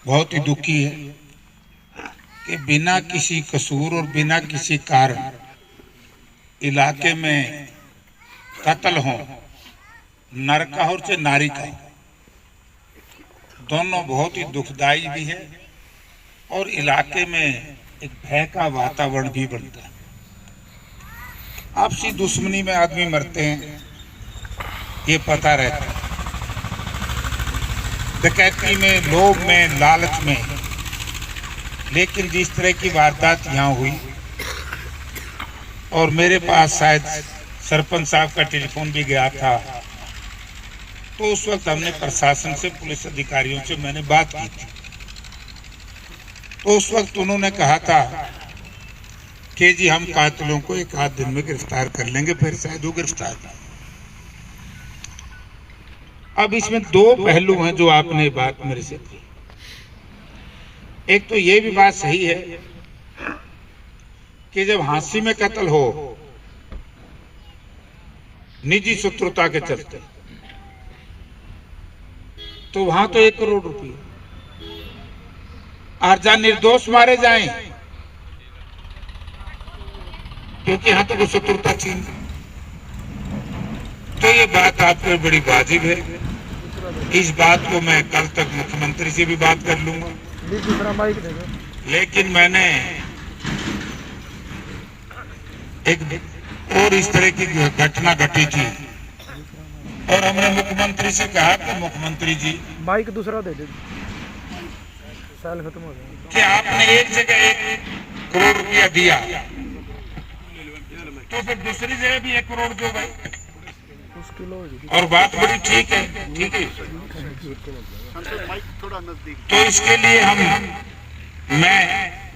बहुत ही दुखी है कि बिना किसी कसूर और बिना किसी कारण इलाके में कत्ल हो, नर का हो चाहे नारी का हो, दोनों बहुत ही दुखदाई भी है और इलाके में एक भय का वातावरण भी बनता है। आपसी दुश्मनी में आदमी मरते हैं, ये पता रहता है। डकैती में, लोभ में, लालच में, लेकिन जिस तरह की वारदात यहाँ हुई और मेरे पास शायद सरपंच साहब का टेलीफोन भी गया था, तो उस वक्त हमने प्रशासन से, पुलिस अधिकारियों से मैंने बात की थी। तो उस वक्त उन्होंने कहा था कि जी हम कातिलों को एक आध दिन में गिरफ्तार कर लेंगे, फिर शायद वो गिरफ्तार ना। अब इसमें दो पहलू हैं जो आपने बात मेरे से की। एक तो ये भी बात सही है कि जब हांसी में कत्ल हो निजी शत्रुता के चलते, तो वहां तो 1 करोड़ रुपये, और जहां निर्दोष मारे जाएं क्योंकि यहां तो शत्रुता थी, तो ये बात आपको बड़ी वाजिब है। इस बात को मैं कल तक मुख्यमंत्री से भी बात कर लूंगा। लेकिन मैंने एक और इस तरह की घटना घटी थी और हमने मुख्यमंत्री से कहा कि मुख्यमंत्री जी, बाइक दूसरा दे दे, साल खत्म हो गया, कि आपने एक जगह 1 करोड़ रुपया दिया तो फिर दूसरी जगह भी 1 करोड़ दो भाई। और बात बड़ी ठीक है, ठीक है। तो इसके लिए मैं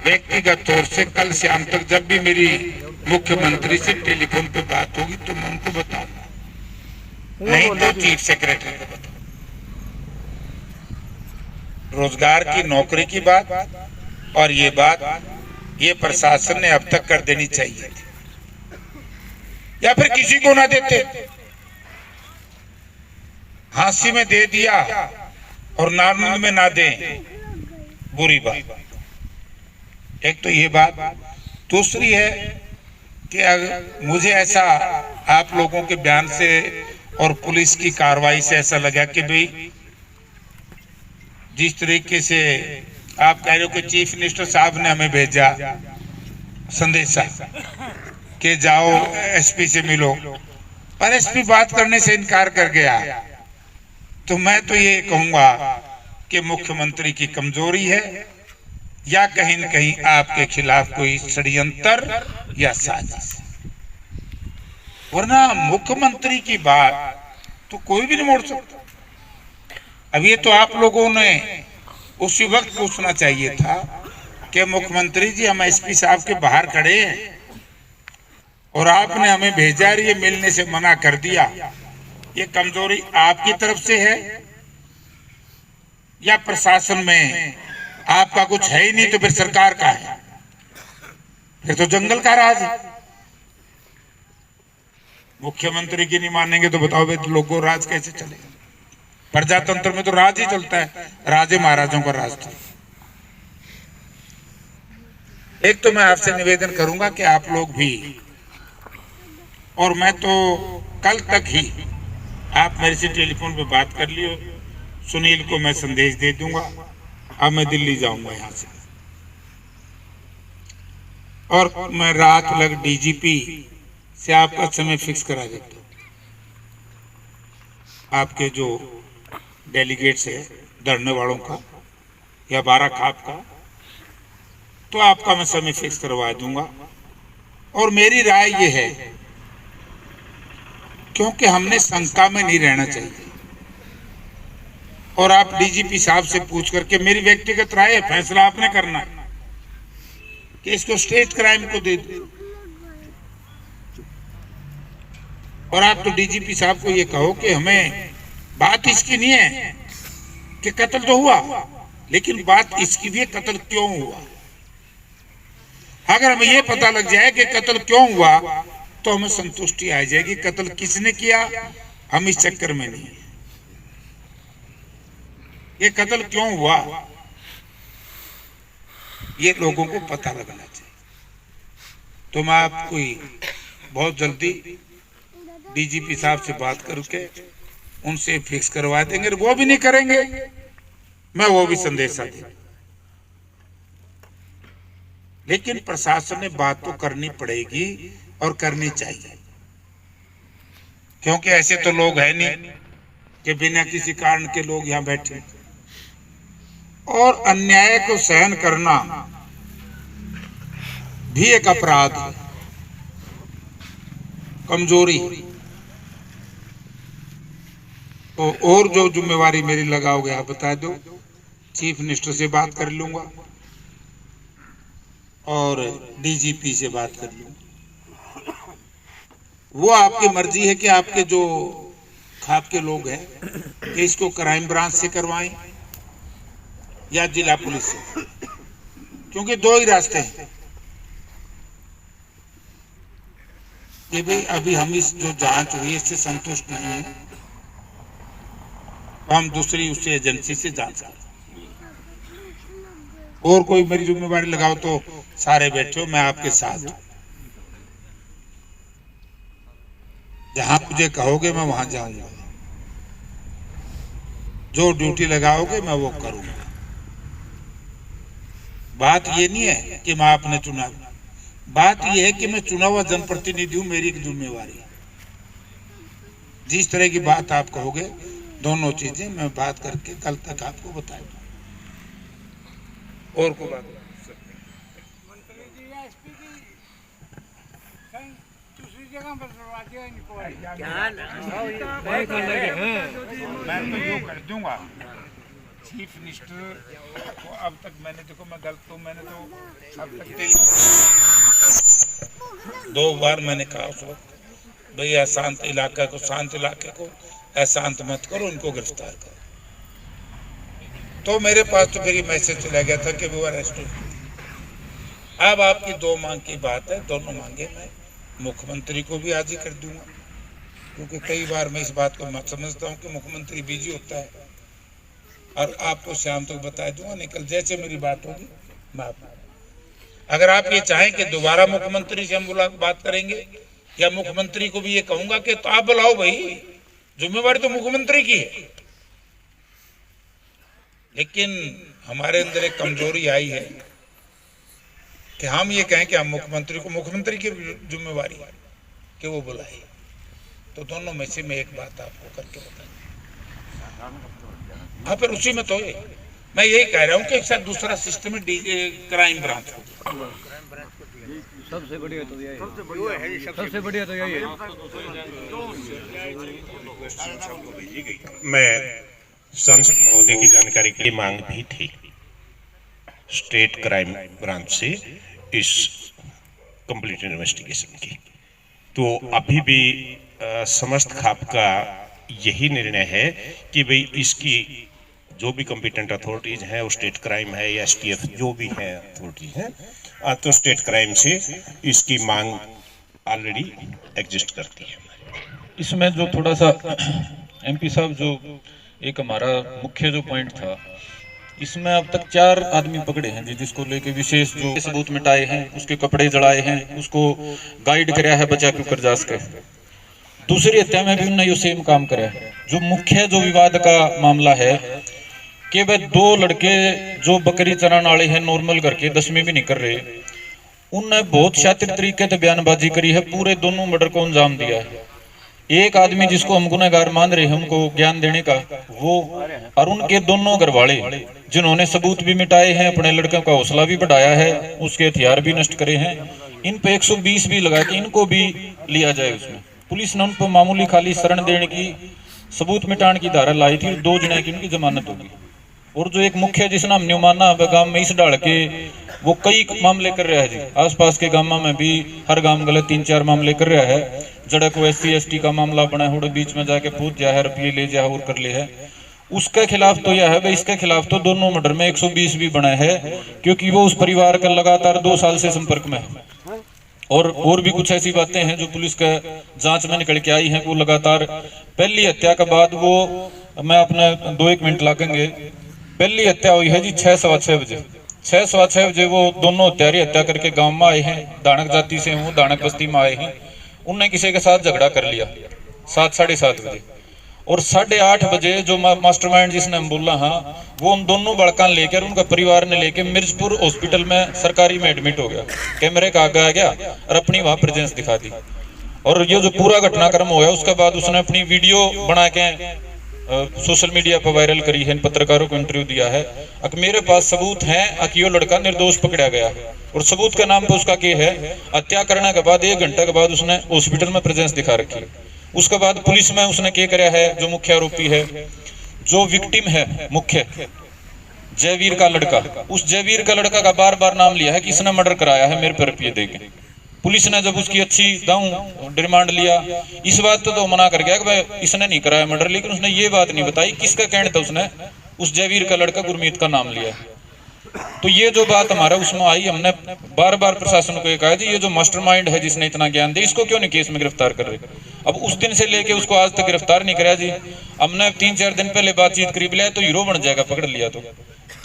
व्यक्तिगत तौर से कल शाम तक जब भी मेरी मुख्यमंत्री से टेलीफोन पे बात होगी तो मैं उनको बताऊंगा, नहीं तो चीफ सेक्रेटरी को बताऊंगा। रोजगार की, नौकरी की बात और ये बात ये प्रशासन ने अब तक कर देनी चाहिए थी, या फिर किसी को ना देते, हांसी में दे दिया और नारनंद में ना दें, बुरी बात। एक तो ये बात। दूसरी है कि अगर मुझे ऐसा आप लोगों के बयान से और पुलिस की कार्रवाई से ऐसा लगा कि भाई जिस तरीके से आप कह रहे हो कि चीफ मिनिस्टर साहब ने हमें भेजा संदेशा कि जाओ एसपी से मिलो, पर एसपी बात करने से इनकार कर गया, तो मैं तो ये कहूंगा कि मुख्यमंत्री की कमजोरी है या कहीं न कहीं आपके खिलाफ कोई षड्यंत्र या साजिश। वरना मुख्यमंत्री की बात तो कोई भी नहीं मोड़ सकता। अब ये तो आप लोगों ने उसी वक्त पूछना चाहिए था कि मुख्यमंत्री जी, हम एसपी साहब के बाहर खड़े हैं और आपने हमें भेजा, ये मिलने से मना कर दिया, ये कमजोरी आपकी तरफ से है या प्रशासन में आपका कुछ है ही नहीं, तो फिर सरकार का है, फिर तो जंगल का राज है। मुख्यमंत्री की नहीं मानेंगे तो बताओ भाई लोगों राज कैसे चलेगा? प्रजातंत्र में तो राज ही चलता है, राजे महाराजों का राज था। एक तो मैं आपसे निवेदन करूंगा कि आप लोग भी, और मैं तो कल तक ही, आप मेरे से टेलीफोन पे बात कर लियो, सुनील को मैं संदेश दे दूंगा, अब मैं दिल्ली जाऊंगा यहाँ से, और मैं रात लग डीजीपी से आपका समय फिक्स करा देता हूँ। आपके जो डेलीगेट्स है धरने वालों का या बारा खाप का, तो आपका मैं समय फिक्स करवा दूंगा। और मेरी राय ये है, क्योंकि हमने शंका में नहीं रहना चाहिए, और आप डीजीपी साहब से पूछ करके, मेरी व्यक्तिगत राय है, फैसला आपने करना है कि इसको स्टेट क्राइम को दे दो, और आप तो डीजीपी साहब को ये कहो कि हमें बात इसकी नहीं है कि कत्ल तो हुआ, लेकिन बात इसकी भी है कत्ल क्यों हुआ। अगर हमें ये पता लग जाए कि कत्ल क्यों हुआ तो हमें संतुष्टि आ जाएगी। कत्ल किसने किया, हम इस चक्कर में नहीं, ये कत्ल क्यों हुआ ये लोगों को पता लगना चाहिए। तो मैं आपको बहुत जल्दी डीजीपी साहब से बात करके उनसे फिक्स करवा देंगे। वो भी नहीं करेंगे, मैं वो भी संदेशा दूं। लेकिन प्रशासन ने बात तो करनी पड़ेगी और करनी चाहिए, क्योंकि ऐसे तो लोग हैं नहीं कि बिना किसी कारण के लोग यहाँ बैठे। और अन्याय को सहन करना भी एक अपराध है, कमजोरी। तो और जो जिम्मेवारी मेरी लगाओगे आप बता दो, चीफ मिनिस्टर से बात कर लूंगा और डीजीपी से बात कर लूंगा। वो आपकी मर्जी है कि आपके जो खाप के लोग हैं कि इसको क्राइम ब्रांच से करवाएं या जिला पुलिस से, क्योंकि दो ही रास्ते हैं कि भाई अभी हम इस जो जांच हुई इससे संतुष्ट नहीं है, तो हम दूसरी उस एजेंसी से जांच करें। और कोई मेरी जिम्मेवारी लगाओ तो सारे बैठे हो, मैं आपके साथ हूं। जहां मुझे कहोगे मैं वहां जाऊंगा, जो ड्यूटी लगाओगे मैं वो करूंगा। बात ये नहीं है कि मैं आपने चुना, बात ये है कि मैं चुना हुआ जनप्रतिनिधि हूं, मेरी एक जिम्मेवारी है। जिस तरह की बात आप कहोगे दोनों चीजें मैं बात करके कल तक आपको बता दूंगा। और को बात मैं तो यूँ कर दूंगा चीफ मिनिस्टर को। अब तक मैंने देखो मैं गलत हूँ, मैंने तो अब तक 2 बार मैंने कहा उस वक्त भैया शांत इलाके को अशांत मत करो, उनको गिरफ्तार करो। तो मेरे पास तो फिर मैसेज चला गया था कि वो अरेस्ट हो। अब आपकी 2 मांग की बात है, दोनों मांगे मैं मुख्यमंत्री को भी आज ही कर दूंगा, क्योंकि कई बार मैं इस बात को समझता हूँ कि मुख्यमंत्री बिजी होता है, और आपको शाम तक बता दूंगा। निकल जैसे मेरी बात होगी मैं आपको, अगर आप ये चाहें कि दोबारा मुख्यमंत्री से हम बात करेंगे, या मुख्यमंत्री को भी ये कहूंगा कि तो आप बुलाओ भाई, जिम्मेवारी तो मुख्यमंत्री की है। लेकिन हमारे अंदर एक कमजोरी आई है कि हम ये कहें कि हम मुख्यमंत्री की जिम्मेवारी है कि वो बुलाए। तो दोनों में से मैं एक बात आपको करके बता, हाँ फिर उसी में तो है। मैं यही कह रहा हूँ कि एक साथ दूसरा सिस्टम क्राइम ब्रांच हो। सबसे बढ़िया तो यही है, सबसे बढ़िया तो यही है। मैं सांसद महोदय की जानकारी की मांग भी थी स्टेट क्राइम ब्रांच से इस कंप्लीट इन्वेस्टिगेशन की। तो अभी भी समस्त खाप का यही निर्णय है कि भाई इसकी जो भी कॉम्पिटेंट अथॉरिटीज हैं, वो स्टेट क्राइम है या एसटीएफ जो भी है अथॉरिटी है, तो स्टेट क्राइम से इसकी मांग ऑलरेडी एग्जिस्ट करती है। इसमें जो थोड़ा सा एमपी साहब, जो एक हमारा मुख्य जो पॉइंट था, इसमें अब तक 4 आदमी पकड़े हैं जिसको लेके विशेष जो सबूत मिटाए हैं, उसके कपड़े जलाए हैं, उसको गाइड कराया है बचा क्यों कर जा सके। दूसरी हत्या में भी उन्होंने ये सेम काम करा है। जो मुख्य जो विवाद का मामला है कि वह 2 लड़के जो बकरी चराने वाले हैं, नॉर्मल करके 10वीं भी नहीं कर रहे, उनने बहुत शातिर तरीके से बयानबाजी करी है, पूरे दोनों मर्डर को अंजाम दिया है। एक आदमी जिसको हम गुनहगार मान रहे हैं हमको ज्ञान देने का, वो और उनके दोनों घर वाले जिन्होंने सबूत भी मिटाए हैं, अपने लड़कों का हौसला भी बढ़ाया है, उसके हथियार भी नष्ट करे हैं, इन पे 120 भी लगा के इनको भी लिया जाए। उसमें पुलिस ने उन पर मामूली खाली शरण देने की, सबूत मिटाने की धारा लाई थी, 2 जने की उनकी जमानत होगी। और जो एक मुख्य जिस नाम न्यूमाना गांव में इस डाल के वो कई मामले कर रहा है जी, आसपास के गांव में भी हर गांव गलत 3-4 मामले कर रहा है। जड़ा को SC/ST का मामला बना हुआ, बीच में जाके पूछ जा है, रुपये ले जा और कर ले है, उसके खिलाफ तो यह है भाई, इसके खिलाफ तो दोनों मर्डर में 120 भी बना है, क्योंकि वो उस परिवार का लगातार 2 साल से संपर्क में है। और भी कुछ ऐसी बातें हैं जो पुलिस का जांच में निकल के आई हैं। वो लगातार पहली हत्या के बाद वो, मैं अपने 2-1 मिनट लागेंगे, पहली हत्या हुई है जी 6-6:15 बजे, 6 सवा 6 बजे वो दोनों हत्यारी हत्या करके गांव में आए हैं। दानक जाति से हूँ, दानक बस्ती में आए हैं। उनने किसी के साथ झगड़ा कर लिया 7 साढ़े 7 बजे, और 8:30 बजे जो मास्टरमाइंड जिसने हम बोला, हाँ, वो उन दोनों बड़का लेकर उनका परिवार ने लेके मिर्जपुर हॉस्पिटल में सरकारी में एडमिट हो गया। कैमरे का आगे आ गया और अपनी वहां प्रेजेंस दिखा दी। और ये जो पूरा घटनाक्रम हुआ उसके बाद उसने अपनी वीडियो बना के सोशल मीडिया पर वायरल करी है, पत्रकारों को इंटरव्यू दिया है। अब मेरे पास सबूत हैं कि वो लड़का निर्दोष पकड़ा गया है, और सबूत के नाम पर उसका क्या है, हत्या करने के बाद 1 घंटे के बाद उसने हॉस्पिटल में प्रेजेंस दिखा रखी। उसके बाद पुलिस में उसने क्या कराया है, जो मुख्य आरोपी है, जो विक्टिम है मुख्य जयवीर का लड़का, उस जयवीर का लड़का का बार बार नाम लिया है कि इसने मर्डर कराया है मेरे पर रुपये देके। पुलिस ने जब उसकी अच्छी दाऊं डिमांड लिया, इस बात तो मना कर गया कि भाई इसने नहीं कराया मर्डर, लेकिन उसने ये बात नहीं बताई किसका कहने था उसने उस जयवीर का लड़का गुरमीत का नाम लिया। तो ये जो बात हमारा उसमें आई, हमने बार बार प्रशासन को ये कहा जी, ये जो मास्टरमाइंड है जिसने इतना ज्ञान दिया, इसको क्यों नहीं केस में गिरफ्तार कर रहे। अब उस दिन से लेके उसको आज तक गिरफ्तार नहीं कराया जी। हमने 3-4 दिन पहले बातचीत करीब लिया तो हीरो बन जाएगा पकड़ लिया तो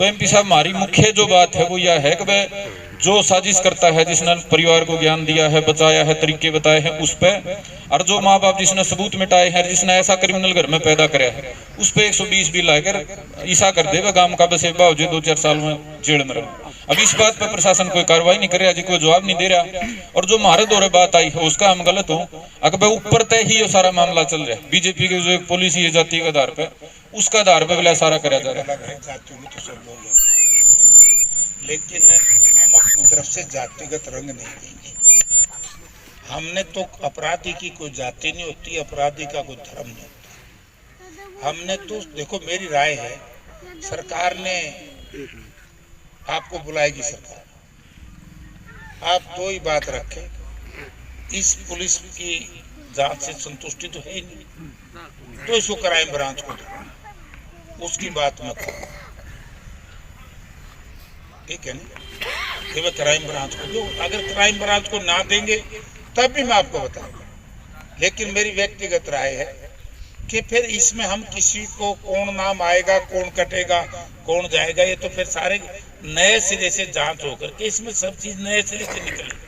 एमपी साहब हमारी मुख्य जो बात है वो यह है कि भाई जो साजिश करता है, जिसने परिवार को ज्ञान दिया है, बचाया है, तरीके बताए हैं उस पे, और जो माँ बाप जिसने सबूत मिटाए हैं, जिसने ऐसा क्रिमिनल घर में पैदा कराया है, उस पे 120 भी लाकर ईसा कर देगा गांव का बस हो जाए 2-4 साल में जेल में रहो। अब इस बात पर प्रशासन कोई कार्रवाई नहीं कर रहा जी, कोई जवाब नहीं दे रहा। और जो हमारे दौरे बात आई है उसका हम गलत हो, अगर ऊपर तय ही ये सारा मामला चल रहा है, बीजेपी की जो एक पॉलिसी है जाति के आधार पर, उसका आधार पर वाला सारा कराया जा रहा है। लेकिन हम अपनी तरफ से जातिगत रंग नहीं देंगे। हमने तो अपराधी की कोई जाति नहीं होती, अपराधी का कोई धर्म नहीं होता। हमने तो देखो, मेरी राय है, सरकार ने आपको बुलाएगी, सरकार आप 2 ही बात रखें, इस पुलिस की जांच से संतुष्टि तो है ही नहीं, तो इसको क्राइम ब्रांच को दो, उसकी बात मत करो, ठीक है ना, कि मैं क्राइम ब्रांच को दो। अगर क्राइम ब्रांच को ना देंगे तब भी मैं आपको बताऊंगा। लेकिन मेरी व्यक्तिगत राय है कि फिर इसमें हम किसी को कौन नाम आएगा, कौन कटेगा, कौन जाएगा, ये तो फिर सारे नए सिरे से जांच होकर के इसमें सब चीज नए सिरे से निकलेगी।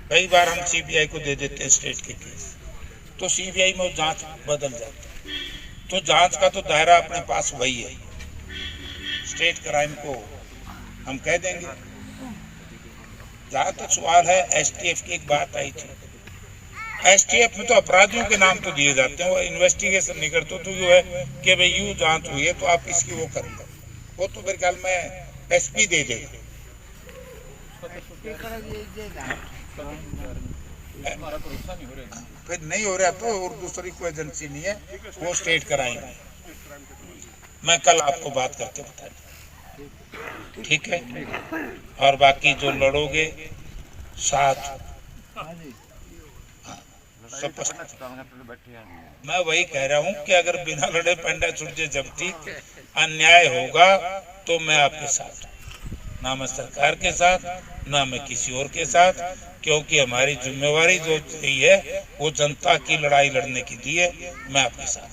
कई बार हम सीबीआई को दे देते हैं स्टेट के केस, तो सीबीआई में जांच बदल जाती है, तो जांच का तो दायरा अपने पास वही है, स्टेट क्राइम को हम कह देंगे। जहां तक सवाल है एसटीएफ की, एक बात आई थी, एसटीएफ में तो अपराधियों के नाम तो दिए जाते हैं, वो इन्वेस्टिगेशन नहीं करते, तो ये है कि भाई यूं जांच हुई है तो आप इसकी वो करेंगे, वो तो मेरे ख्याल में एसपी दे देगा। फिर नहीं हो रहा तो और दूसरी कोई एजेंसी नहीं है, वो स्टेट कराएंगे। मैं कल आपको बात करके बता दूं, ठीक है। और बाकी जो लड़ोगे साथ, मैं वही कह रहा हूं कि अगर बिना लड़े पंडा छुट जाए जब ठीक अन्याय होगा तो मैं आपके साथ, ना मैं सरकार के साथ, ना मैं किसी और के साथ, क्योंकि हमारी जिम्मेवारी जो दी है वो जनता की लड़ाई लड़ने की दी है। मैं आपके साथ।